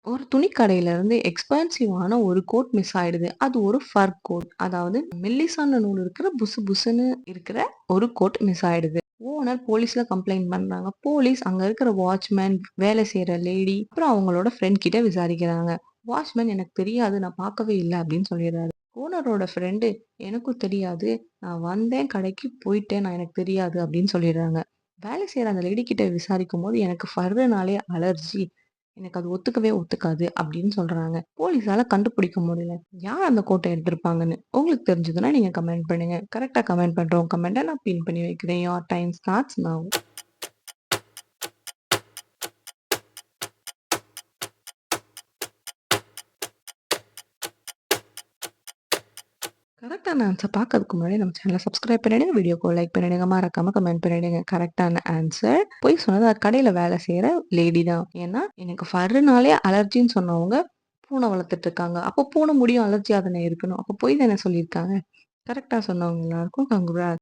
ஒரு துணி கடையில இருந்து எக்ஸ்பென்சிவான ஒரு கோட் மிஸ் ஆயிடுது. அது ஒரு ஃபர் கோட். அதாவது மெல்லிசான நூல் இருக்கிற புசு புசுன்னு இருக்கிற ஒரு கோட் மிஸ் ஆயிடுது. ஓனர் போலீஸ்ல கம்ப்ளைண்ட் பண்றாங்க. போலீஸ் அங்க இருக்கிற வாட்ச்மேன், வேலை செய்ற லேடி, அப்புறம் அவங்களோட ஃப்ரெண்ட் கிட்ட விசாரிக்கிறாங்க. வாட்ச்மேன் எனக்கு தெரியாது. நான் பார்க்கவே இல்ல அப்படின்னு சொல்லிடுறாரு. ஓனரோட ஃப்ரெண்டு எனக்கும் தெரியாது. நான் வந்தேன் கடைக்கு போயிட்டேன். எனக்கு தெரியாது அப்படின்னு சொல்லிடுறாங்க. வேலை செய்ற அந்த லேடி கிட்ட விசாரிக்கும்போது எனக்கு ஃபர்னாலே அலர்ஜி. எனக்கு அது ஒத்துக்கவே ஒத்துக்காது அப்படின்னு சொல்றாங்க. போலீஸால கண்டுபிடிக்க முடியல. யார் அந்த கோட்ட எடுத்திருப்பாங்கன்னு. உங்களுக்கு தெரிஞ்சதுன்னா நீங்க கமெண்ட் பண்ணுங்க. கரெக்ட்டா கமெண்ட் பண்றவங்க கமெண்ட்ட நான் பின் பண்ணி வைக்கிறேன். Your time starts now. கரெக்ட்டான ஆன்ஸர் பார்க்கறதுக்கு முன்னாடி நம்ம சேனல சப்ஸ்கிரைப் பண்ணிடுங்க. வீடியோக்கு லைக் பண்ணிடுங்க. மறக்காம கமெண்ட் பண்ணிடுங்க. கரெக்ட்டான ஆன்ஸர் பொய் சொன்னது அது கடையில வேலை செய்ற லேடி தான். ஏன்னா, எனக்கு ஃபர்னாலே அலர்ஜின்னு சொன்னவங்க பூனை வளர்த்துட்டு இருக்காங்க. அப்போ பூனை முடியும் அலர்ஜியா தானே இருக்கணும். அப்போ பொய் தானே சொல்லியிருக்காங்க. கரெக்ட்டா சொன்னவங்க எல்லாருக்கும் கங்ராட்ஸ்.